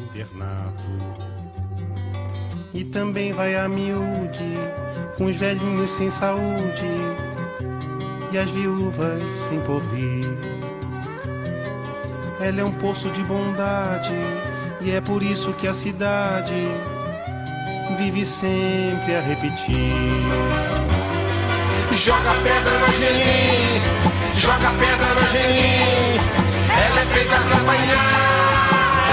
internato. E também vai a miúde, com os velhinhos sem saúde e as viúvas sem porvir. Ela é um poço de bondade e é por isso que a cidade vive sempre a repetir. Joga pedra na Angelim, joga pedra na Angelim. Ela é feita pra apanhar,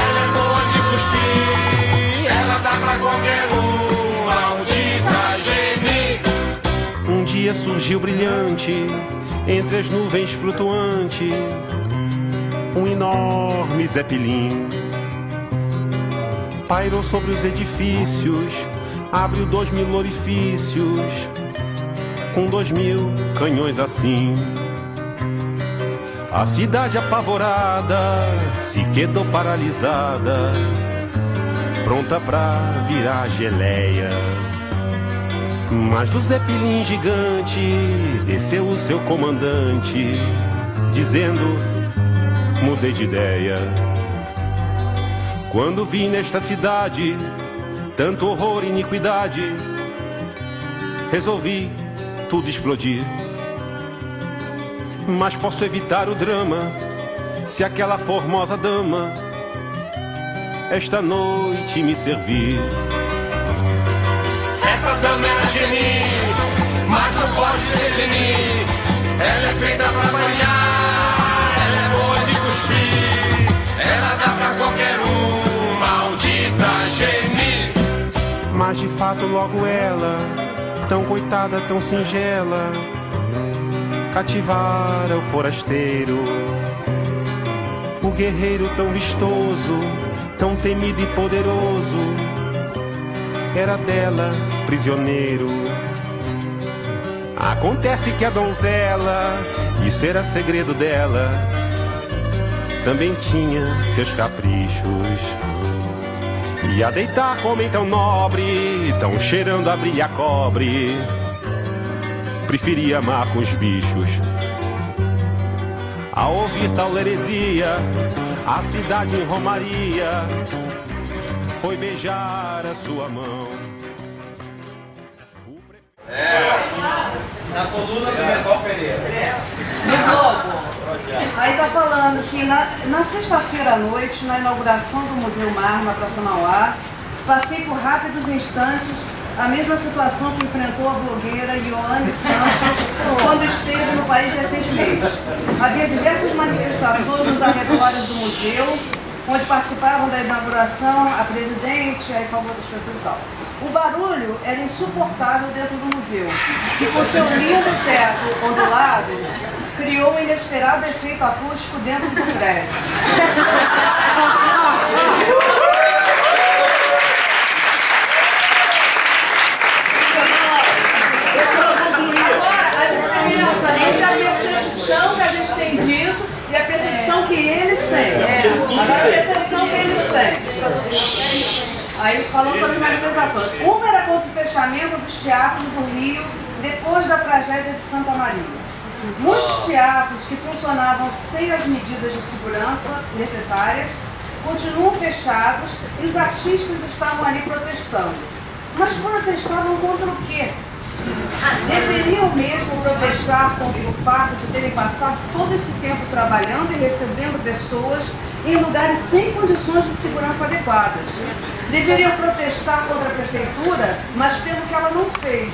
ela é boa de cuspir. Ela dá pra qualquer um, maldita Geni. Um dia surgiu brilhante, entre as nuvens flutuante, um enorme zeppelin. Pairou sobre os edifícios, abriu 2000 orifícios, com 2000 canhões assim. A cidade apavorada se quedou paralisada, pronta pra virar geleia. Mas do zeppelin gigante desceu o seu comandante, dizendo: mudei de ideia. Quando vi nesta cidade tanto horror e iniquidade, resolvi tudo explodir. Mas posso evitar o drama se aquela formosa dama esta noite me servir. Essa dama era Geni, mas não pode ser Geni. Ela é feita pra apanhar, ela é boa de cuspir. Ela dá pra qualquer um, maldita Geni. Mas de fato logo ela, tão coitada, tão singela, cativara o forasteiro. O guerreiro tão vistoso, tão temido e poderoso, era dela prisioneiro. Acontece que a donzela, isso era segredo dela, também tinha seus caprichos. E a deitar com homem tão nobre, tão cheirando a brilha cobre, preferia amar com os bichos. Ao ouvir tal heresia, a cidade em romaria foi beijar a sua mão. Na coluna do Menor Pereira. No Globo. Aí tá falando que na sexta-feira à noite, na inauguração do Museu Mar, na Praça Mauá, passei por rápidos instantes a mesma situação que enfrentou a blogueira Ioane Sanches quando esteve no país recentemente. Havia diversas manifestações nos arredores do museu, onde participavam da inauguração a presidente, aí falou das pessoas e tal. O barulho era insuportável dentro do museu, que com seu lindo teto ondulado criou um inesperado efeito acústico dentro do prédio. Agora, a diferença entre a percepção que a gente tem disso e a percepção que eles têm. Agora, a percepção que eles têm. Aí, falando sobre manifestações. Uma era contra o fechamento dos teatros do Rio depois da tragédia de Santa Maria. Muitos teatros que funcionavam sem as medidas de segurança necessárias continuam fechados e os artistas estavam ali protestando. Mas protestavam contra o quê? Deveriam mesmo protestar contra o fato de terem passado todo esse tempo trabalhando e recebendo pessoas em lugares sem condições de segurança adequadas. Deveriam protestar contra a prefeitura, mas pelo que ela não fez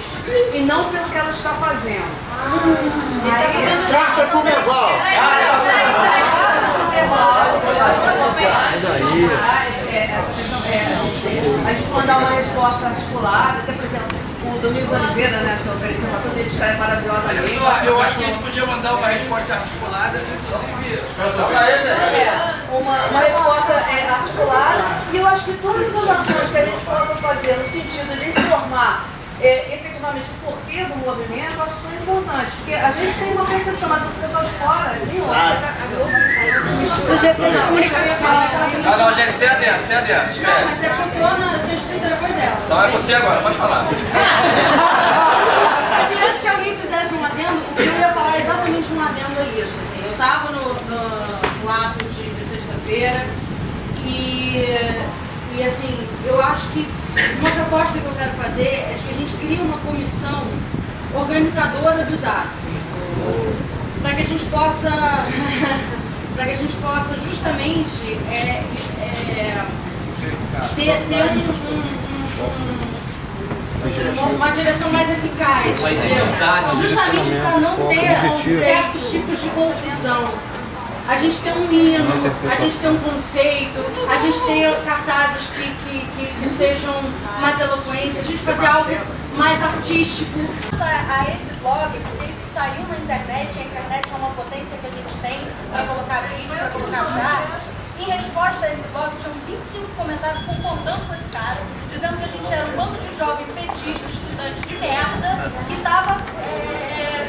e não pelo que ela está fazendo. Carta pro Merval! A gente mandar uma resposta articulada, até por exemplo, o Domingos Oliveira, né, se ofereceu uma coisa, ele escreve maravilhosamente. Eu acho que a gente podia mandar uma resposta articulada, inclusive. Uma resposta articulada, e eu acho que todas as ações que a gente possa fazer no sentido de informar efetivamente o porquê do movimento, eu acho que são importantes, porque a gente tem uma percepção, mas o pessoal de fora tem outra. O jeito de comunicação. Ah, não, gente, sem adendo, escreve. Não, mas é porque eu tô escrita depois dela. Então é você agora, pode falar. Eu queria que alguém fizesse um adendo, porque eu ia falar exatamente um adendo a isso. Assim, eu estava no ato de sexta-feira e E assim, eu acho que uma proposta que eu quero fazer é de que a gente crie uma comissão organizadora dos atos, para que a gente possa justamente ter uma direção mais eficaz, justamente para não ter certos tipos de confusão. A gente tem um hino, a gente tem um conceito, a gente tem cartazes que sejam mais eloquentes, a gente fazer algo mais artístico. A esse blog, porque isso saiu na internet, a internet é uma potência que a gente tem para colocar vídeo, para colocar chat. Em resposta a esse blog, tinham 25 comentários concordando com esse cara, dizendo que a gente era um bando de jovem petista, estudante de merda, que estava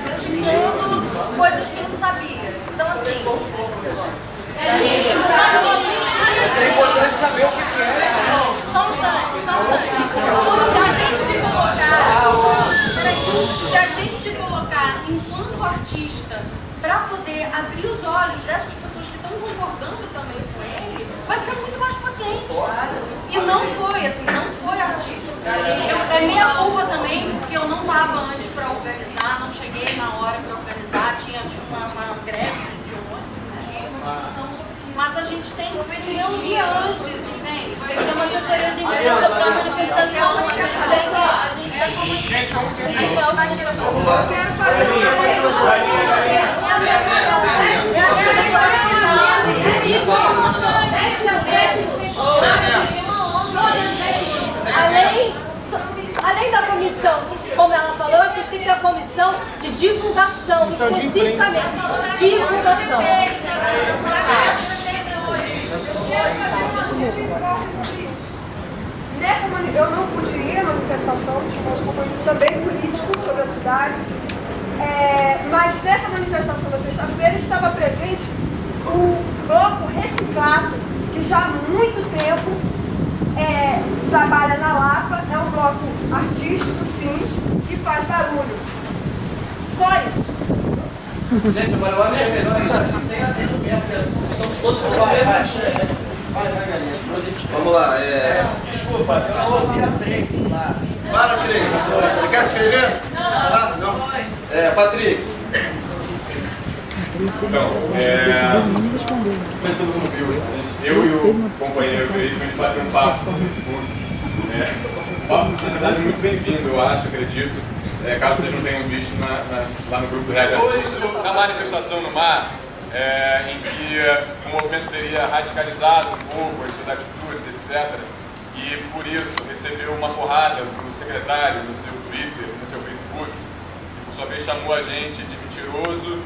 criticando coisas que não sabia. Então, assim... É importante saber o que é. Só um instante. Se a gente se colocar enquanto artista para poder abrir os olhos dessas pessoas que estão concordando também com ele, vai ser muito mais potente. E não foi artista. É minha culpa também, porque eu não estava antes para organizar, não cheguei na hora para organizar, tinha uma greve de ônibus no dia, mas a gente tem que se reunir antes, entende? Tem que ter uma assessoria de imprensa para manifestação, a gente tem como... Além da comissão, como ela falou, a gente tem que ter a comissão de divulgação, especificamente divulgação. Eu não pude ir à manifestação, tinha um compromisso também político sobre a cidade, mas nessa manifestação da sexta-feira estava presente o Bloco Reciclado, que já há muito tempo trabalha na Lapa, é um bloco artístico, sim, que faz barulho. Só isso. Gente, mas eu acho que é melhor sem adendo mesmo, porque estamos todos trabalhando. Vamos lá, Desculpa, eu não ouvi a Patrick lá. Fala, Patrick. Você quer se inscrever? Não? Patrick. Então, não sei se todo mundo viu, eu e o companheiro a gente bateu um papo no Facebook. Um papo, na verdade, muito bem-vindo, eu acho, acredito. Caso vocês não tenham visto lá no grupo do Reage Artista. Na manifestação no mar, em que o movimento teria radicalizado um pouco as suas atitudes, etc. E por isso recebeu uma porrada do secretário no seu Twitter, no seu Facebook, que por sua vez chamou a gente de mentiroso,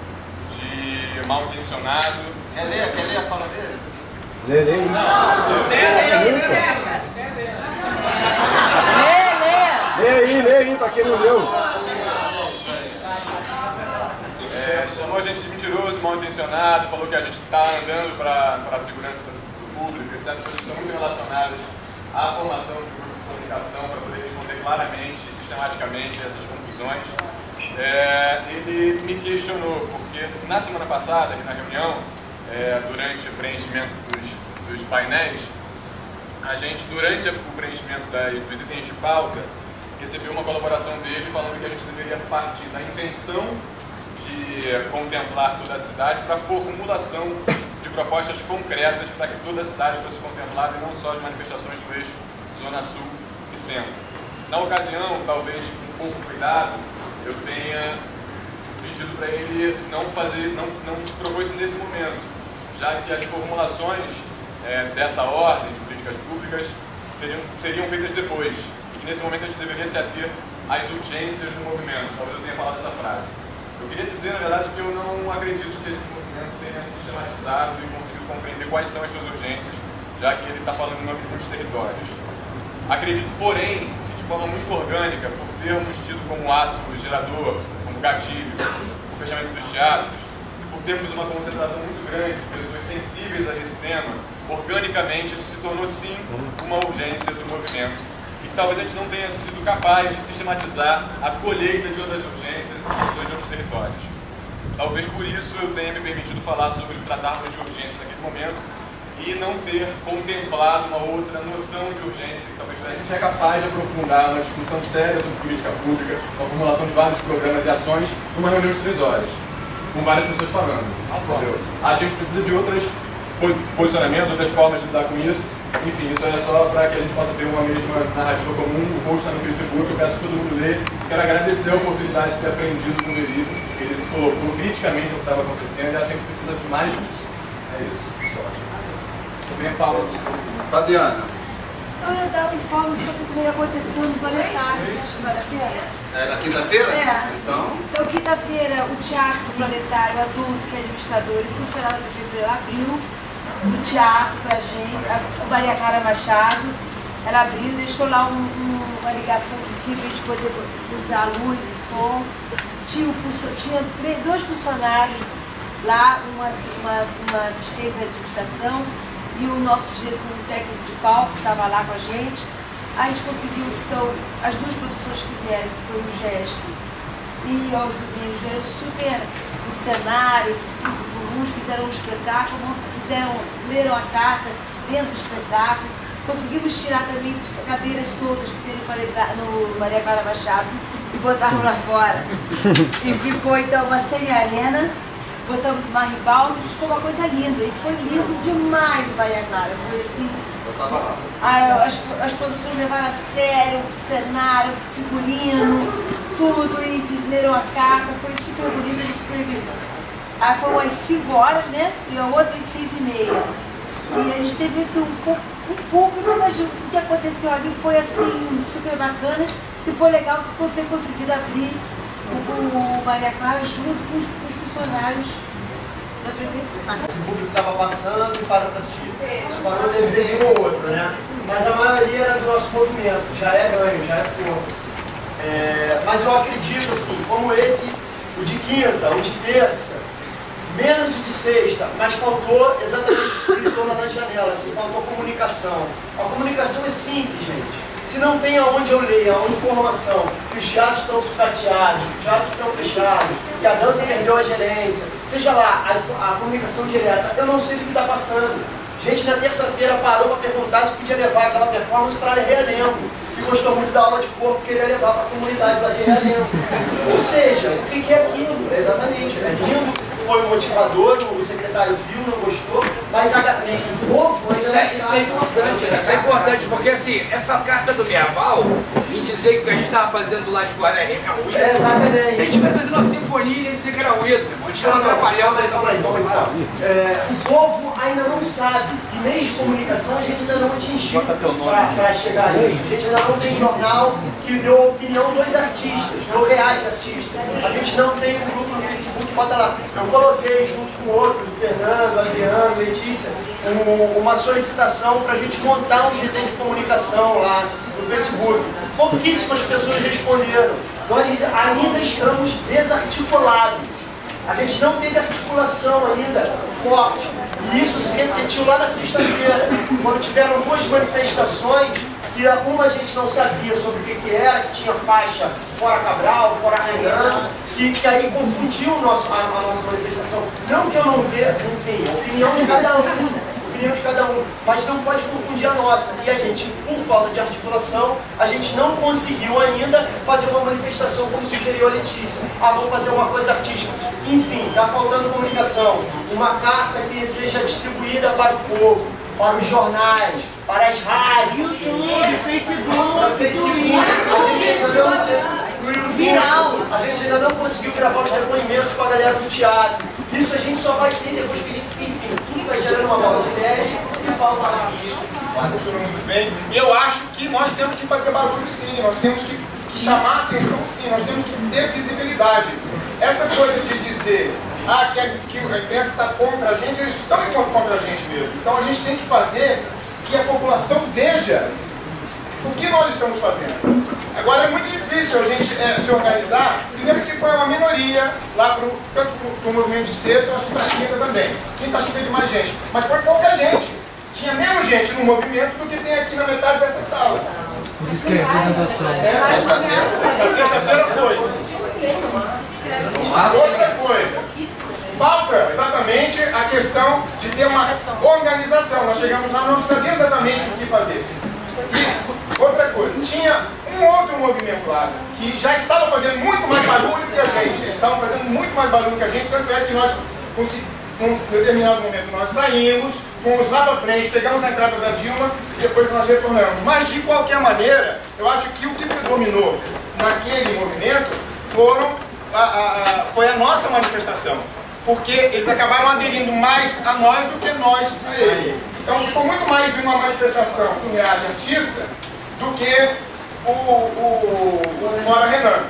de mal intencionado. Quer ler a fala dele? Lê aí, pra quem não leu. Chamou a gente de mentiroso, mal intencionado, falou que a gente está andando para a segurança do público, etc. Coisas estão muito relacionadas à formação do grupo de comunicação para poder responder claramente e sistematicamente essas confusões. Ele me questionou, porque na semana passada, aqui na reunião, durante o preenchimento dos painéis, a gente, durante o preenchimento dos itens de pauta, recebeu uma colaboração dele falando que a gente deveria partir da intenção de contemplar toda a cidade para a formulação de propostas concretas para que toda a cidade fosse contemplada e não só as manifestações do eixo Zona Sul e Centro. Na ocasião, talvez com um pouco cuidado, eu tenha pedido para ele não propor isso nesse momento, já que as formulações dessa ordem de políticas públicas seriam feitas depois, e que nesse momento a gente deveria se ater às urgências do movimento. Talvez eu tenha falado essa frase. Eu queria dizer, na verdade, que eu não acredito que esse movimento tenha sistematizado e conseguido compreender quais são as suas urgências, já que ele está falando em nome de muitos territórios. Acredito, porém, de forma muito orgânica, por termos tido como ato gerador, como gatilho, o fechamento dos teatros, por termos uma concentração muito grande de pessoas sensíveis a esse tema, organicamente isso se tornou sim uma urgência do movimento. E que talvez a gente não tenha sido capaz de sistematizar a colheita de outras urgências em pessoas de outros territórios. Talvez por isso eu tenha me permitido falar sobre tratarmos de urgência naquele momento, e não ter contemplado uma outra noção de urgência que talvez tivesse que é capaz de aprofundar uma discussão séria sobre política pública, a formulação de vários programas e ações numa reunião de 3 horas, com várias pessoas falando. Entendeu? Acho que a gente precisa de outros posicionamentos, outras formas de lidar com isso. Enfim, isso é só para que a gente possa ter uma mesma narrativa comum. O post está no Facebook, eu peço que todo mundo lê. Quero agradecer a oportunidade de ter aprendido com o Veríssimo, porque ele se colocou criticamente o que estava acontecendo e acho que a gente precisa de mais disso. É isso, pessoal. Vem a Paula do Sul. Fabiana. Eu ia dar um informe sobre o que aconteceu no Planetário, você acha que vale a pena? É na quinta-feira? Então, quinta-feira, o Teatro do Planetário, a Dulce, que é administradora e funcionária do prefeitura, ela abriu o teatro pra gente, a Maria Clara Machado, ela abriu, deixou lá uma ligação de fio para a gente poder usar luz e som. Tinha 2 funcionários lá, uma assistente de administração, e o nosso diretor técnico de palco estava lá com a gente. A gente conseguiu, então, as 2 produções que vieram, que foi o Gesto e aos domingos, vieram super o cenário, uns fizeram um espetáculo, leram a carta dentro do espetáculo. Conseguimos tirar também cadeiras soltas que tem no Maria Clara Machado e botaram lá fora. E ficou então uma semi-arena. Botamos Maribaldo, ficou uma coisa linda. E foi lindo demais o Maria Clara. Foi assim. As produções levaram a sério, o cenário, o figurino, tudo, e leram a carta. Foi super bonito. A gente escreveu. Aí foram às 5 horas, né? E a outra às 6h30. E a gente teve assim, um público, mas o que aconteceu ali foi assim, super bacana. E foi legal por ter conseguido abrir o Maria Clara junto com os funcionários da prefeitura. Esse público estava passando e parou para assistir. Os parou teve um ou outro, né? Mas a maioria era do nosso movimento, já é ganho, já é força. Assim. Mas eu acredito, assim, como esse, o de quinta, o de terça, menos o de sexta, mas faltou exatamente o que gritou lá na janela, assim, faltou comunicação. A comunicação é simples, gente. Se não tem aonde eu leia a informação que os teatros estão sucateados, que os teatros estão fechados, que a dança perdeu a gerência, seja lá a comunicação direta, eu não sei o que está passando. Gente, na terça-feira parou para perguntar se podia levar aquela performance para Realengo, que gostou muito da aula de corpo, queria levar para a comunidade lá de Realengo. Ou seja, o que é aquilo? Exatamente, é lindo. Foi um motivador, o secretário viu, não gostou, mas o povo ainda isso é importante, né? Isso é importante, porque assim, essa carta do Meaval, em dizer que o que a gente estava fazendo lá de fora era ruído. Exatamente. Se a gente estivesse fazendo uma sinfonia, ia dizer que era ruído, meu irmão. A gente estava trabalhando. O povo ainda não sabe, e meios de comunicação a gente ainda não atingiu para chegar nisso. A gente ainda não tem jornal que deu a opinião dos artistas, do reais artistas. A gente não tem um grupo no Facebook, bota lá. Eu coloquei junto com outros, o Fernando, Adriano, Letícia, uma solicitação para a gente montar um GT de comunicação lá no Facebook. Pouquíssimas pessoas responderam. Nós ainda estamos desarticulados. A gente não teve articulação ainda forte. E isso se repetiu lá na sexta-feira, quando tiveram 2 manifestações, e uma a gente não sabia sobre o que era, que tinha faixa fora Cabral, fora Renan, que aí confundiu a nossa manifestação. Não que eu não dê, enfim, a opinião de cada um, mas não pode confundir a nossa. E a gente, por falta de articulação, a gente não conseguiu ainda fazer uma manifestação como sugeriu a Letícia. Vou fazer uma coisa artística. Enfim, está faltando comunicação. Uma carta que seja distribuída para o povo, para os jornais, para as rádios, Facebook, a gente ainda não conseguiu gravar os depoimentos com a galera do teatro. Isso a gente só vai ter depois que a gente, enfim, tudo está gerando uma bola de ideias e falta lá. Funcionou muito bem. E eu acho que nós temos que fazer barulho sim, nós temos que chamar a atenção sim, nós temos que ter visibilidade. Essa coisa de dizer que a imprensa está contra a gente, eles estão contra a gente mesmo. Então a gente tem que fazer que a população veja o que nós estamos fazendo. Agora é muito difícil a gente se organizar, primeiro que foi uma minoria, lá tanto para o movimento de sexta, eu acho que para a quinta também. Quinta acho que teve mais gente, mas foi pouca gente. Tinha menos gente no movimento do que tem aqui na metade dessa sala. Por isso que é a representação. Sexta-feira foi. Outra coisa, falta exatamente a questão de ter uma organização. Nós chegamos lá, não sabíamos exatamente o que fazer. E outra coisa, tinha um outro movimento lá, que já estava fazendo muito mais barulho que a gente. Eles estavam fazendo muito mais barulho que a gente, tanto é que nós, num determinado momento, nós saímos, fomos lá para frente, pegamos a entrada da Dilma e depois nós retornamos. Mas, de qualquer maneira, eu acho que o que predominou naquele movimento foi a nossa manifestação. Porque eles acabaram aderindo mais a nós do que nós a ele. Então ficou muito mais uma manifestação do Reage Artista do que o Fora Renan.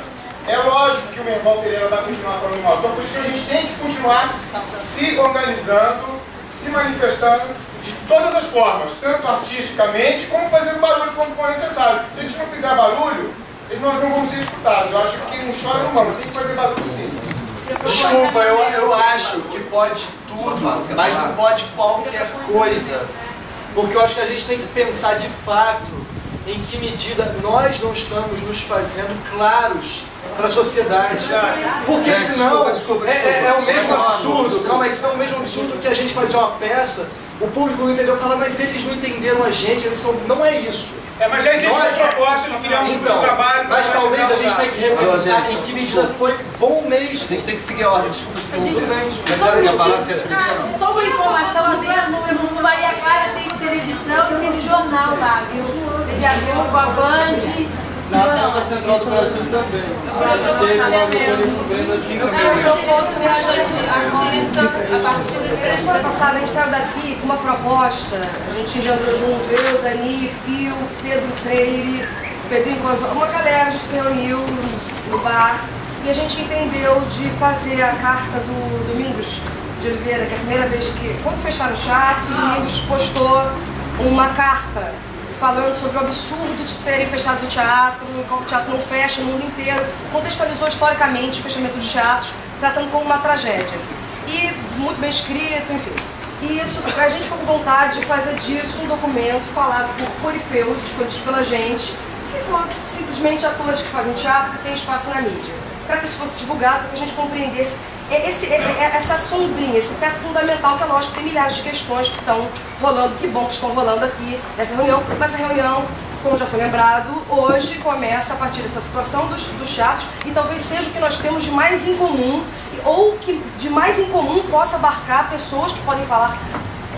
É lógico que o Merval Pereira vai continuar falando mal. Então por isso que a gente tem que continuar se organizando, se manifestando de todas as formas, tanto artisticamente como fazendo barulho quando for necessário. Se a gente não fizer barulho, nós não vamos ser escutados. Eu acho que quem não chora não vamos, tem que fazer barulho sim. Desculpa, eu acho que pode tudo, mas não pode qualquer coisa. Porque eu acho que a gente tem que pensar de fato em que medida nós não estamos nos fazendo claros para a sociedade. Porque senão é o mesmo absurdo, calma aí, senão é o mesmo absurdo que a gente fazer uma peça, o público não entendeu, fala, mas eles não entenderam a gente, eles são... Não é isso. Mas já existe uma proposta de criar um trabalho. Mas talvez a gente tenha que repensar em que medida foi bom mesmo. A gente tem que seguir a ordem, desculpa. Só uma informação dele, no Maria Clara tem televisão e tem jornal lá, viu? Teve a Globo, a Band. Na Central do Brasil também. Eu propor que o artista, a partir da diferença. Semana passada a gente saiu daqui com uma proposta, a gente engendrou junto, eu, Dani, Fio, Pedro Freire, Pedrinho Conzol, uma galera, a gente se reuniu no bar e a gente entendeu de fazer a carta do Domingos de Oliveira, que é a primeira vez que, quando fecharam o chat, o Domingos postou uma carta falando sobre o absurdo de serem fechados o teatro, o teatro não fecha no mundo inteiro, contextualizou historicamente o fechamento dos teatros, tratando como uma tragédia. E muito bem escrito, enfim. E isso, a gente ficou com vontade de fazer disso um documento falado por corifeus, escolhidos pela gente, que foram simplesmente atores que fazem teatro, que têm espaço na mídia. Para que isso fosse divulgado, para que a gente compreendesse essa sombrinha, esse teto fundamental, que é lógico que tem milhares de questões que estão rolando, que bom que estão rolando aqui nessa reunião. Essa reunião, como já foi lembrado, hoje começa a partir dessa situação dos teatros e talvez seja o que nós temos de mais em comum, ou que de mais em comum possa abarcar pessoas que podem falar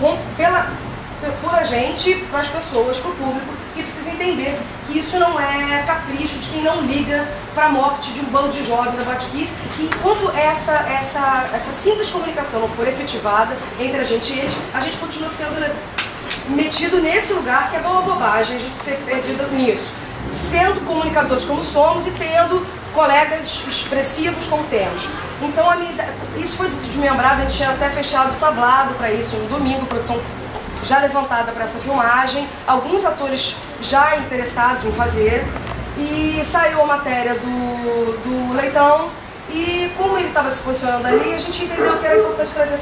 por a gente, para as pessoas, para o público, que precisa entender que isso não é capricho de quem não liga para a morte de um bando de jovens da Batiquice, que enquanto essa simples comunicação não for efetivada entre a gente e eles, a gente continua sendo metido nesse lugar que é uma bobagem a gente ser perdido nisso. Sendo comunicadores como somos e tendo colegas expressivos como temos. Então, isso foi desmembrado, a gente tinha até fechado o tablado para isso, no domingo, produção já levantada para essa filmagem, alguns atores já interessados em fazer, e saiu a matéria do Leitão, e como ele estava se posicionando ali, a gente entendeu que era importante trazer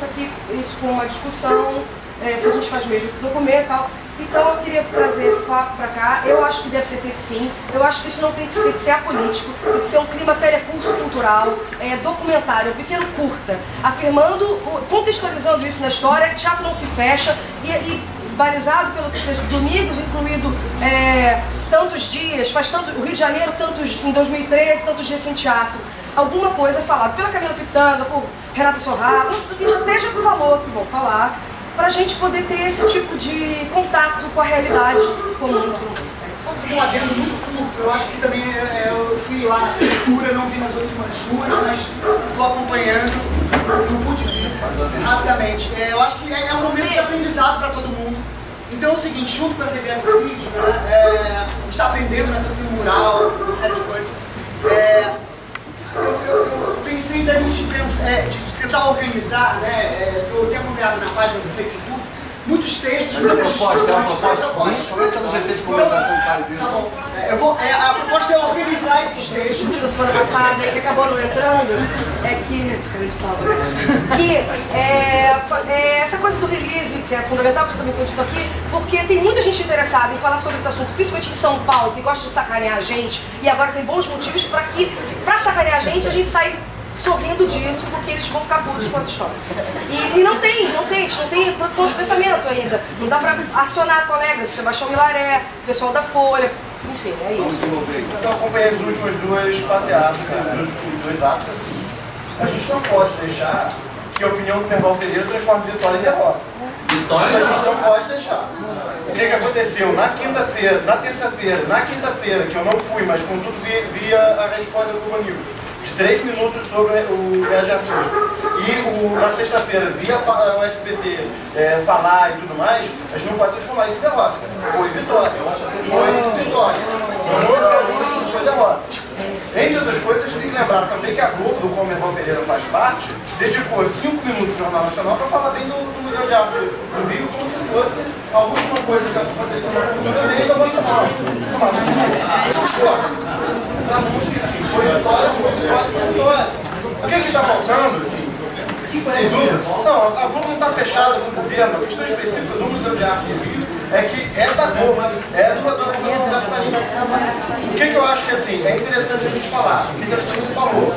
isso como uma discussão, se a gente faz mesmo esse documento e tal. Então eu queria trazer esse papo para cá. Eu acho que deve ser feito sim, eu acho que isso não tem que ser apolítico, tem que ser um clima telecurso cultural, documentário, um pequeno curta, afirmando, contextualizando isso na história, que teatro não se fecha, e balizado pelo texto do Domingos, incluído tantos dias, o Rio de Janeiro, em 2013, tantos dias sem teatro. Alguma coisa falada pela Camila Pitanga, por Renata Sorrah, outros que até já falou que vão falar, para a gente poder ter esse tipo de contato com a realidade comum. Posso fazer um adendo muito curto? Eu acho que também eu fui lá na leitura, não vi nas últimas ruas, mas estou acompanhando, não pude vir rapidamente. Eu acho que é um momento de aprendizado para todo mundo. Então é o seguinte, junto com essa ideia do vídeo, a gente está aprendendo, tem um mural, uma série de coisas. Eu pensei da gente de tentar organizar, eu tenho acompanhado na página do Facebook, muitos textos, muitas discussões. Comenta no GT de comunicação que faz isso. Tá bom. A proposta é organizar esses textos. Da semana passada, que acabou não entrando, essa coisa do release, que é fundamental, que também foi dito aqui, porque tem muita gente interessada em falar sobre esse assunto, principalmente em São Paulo, que gosta de sacanear a gente, e agora tem bons motivos para sacanear a gente sair sorrindo disso, porque eles vão ficar putos com essa história. E não tem produção de pensamento ainda. Não dá pra acionar colegas, Sebastião Milaré, pessoal da Folha, enfim, é isso. Eu acompanhei as últimas duas passeadas, os dois atos, assim. A gente não pode deixar que a opinião do Merval Pereira transforme vitória em derrota. Vitória? Isso a gente não pode deixar. O que aconteceu? Na quinta-feira, na terça-feira, na quinta-feira, que eu não fui, mas contudo via a resposta do Globo News, de 3 minutos sobre o viagem artística. E na sexta-feira, via o SBT falar e tudo mais, a gente não pode transformar isso em derrota. Foi vitória. Foi vitória. Não foi derrota. Entre outras coisas, a gente tem que lembrar também que a Globo, do qual o Merval Pereira faz parte, dedicou 5 minutos no Jornal Nacional para falar bem do Museu de Arte do Rio, como se fosse a última coisa que aconteceu na cultura desde a Nossa Morte. Foi vitória, foi vitória. O que está faltando, assim? Não, a Globo não está fechada com o governo. A questão específica do Museu de Arte do Rio é que é da Globo, é do Museu de Arte do Rio. O que eu acho que assim, é interessante a gente falar? O que a gente falou?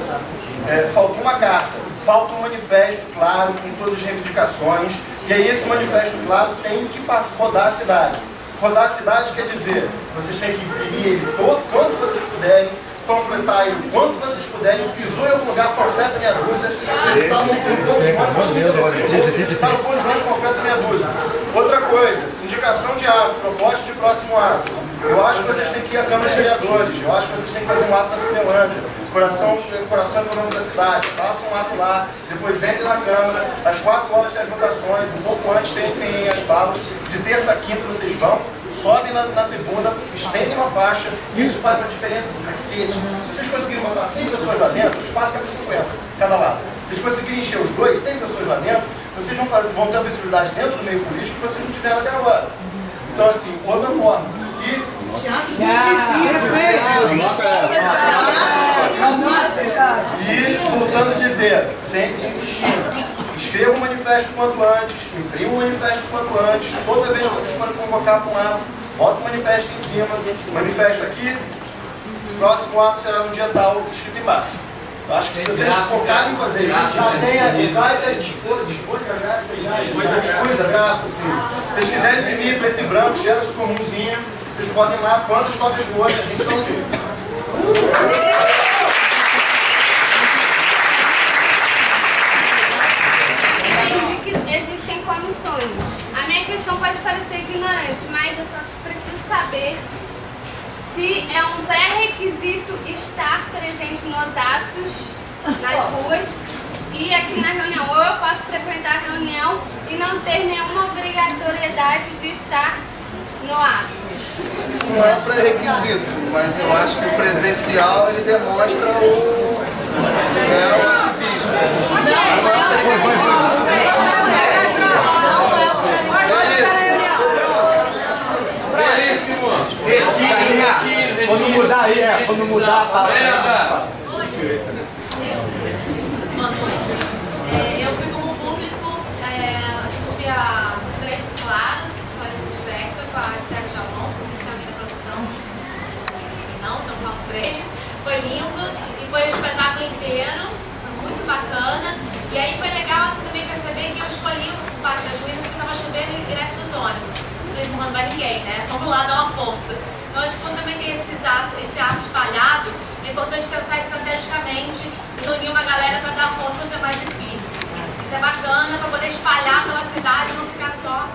Faltou uma carta, falta um manifesto claro, com todas as reivindicações, e aí esse manifesto claro tem que rodar a cidade. Rodar a cidade quer dizer, vocês têm que imprimir ele todo, quanto vocês puderem, panfletar ele o quanto vocês puderem, pisou em algum lugar, panfleta meia dúzia, ele está no ponto de ônibus, está no ponto de ônibus, panfleta meia dúzia. Outra coisa, indicação de ato, proposta de próximo ato. Eu acho que vocês têm que ir à Câmara de Vereadores, eu acho que vocês têm que fazer um ato na Cinelândia, coração econômico da cidade, façam um ato lá, depois entrem na Câmara, às 4 horas tem as votações, um pouco antes tem as falas, de terça a quinta vocês vão, sobem na tribuna, estendem uma faixa, isso faz uma diferença do cacete. Se vocês conseguirem botar 100 pessoas lá dentro, o espaço cabe 50, cada lado. Se vocês conseguirem encher os dois, 100 pessoas lá dentro, vocês vão ter a visibilidade dentro do meio político que vocês não tiveram até agora. Então, assim, outra forma. E voltando a dizer, sempre insistindo, escreva um manifesto quanto antes, imprima um manifesto quanto antes, toda vez que vocês forem convocar para um ato, bota o manifesto em cima, manifesto aqui, próximo ato será no dia tal, escrito embaixo. Eu acho que se vocês focarem em fazer isso, já tem a vai dispor da gráfica, se vocês quiserem imprimir preto e branco, xerox comumzinho, vocês podem ir lá, quantas cópias forem, a gente não vê. Existem comissões. A minha questão pode parecer ignorante, mas eu só preciso saber se é um pré-requisito estar presente nos atos, nas ruas, e aqui na reunião. Ou eu posso frequentar a reunião e não ter nenhuma obrigatoriedade de estar no ato. Não é um pré-requisito, mas eu acho que o presencial ele demonstra o ativismo. Quando mudar a palavra. Boa noite. Eu fui como público assistir a Silêncios Claros, com a Spector, com a Esther de Alonso, com o sistema de produção. Não, estão falando por eles. Foi lindo e foi o espetáculo inteiro, foi muito bacana. E aí foi legal assim também perceber que eu escolhi o Parque das Ruínas porque estava chovendo direto dos ônibus. Não falei, não vai ninguém, né? Vamos lá dar uma força. Então acho que quando também tem esse ato espalhado, é importante pensar estrategicamente e unir uma galera para dar força onde é mais difícil. Isso é bacana para poder espalhar pela cidade e não ficar só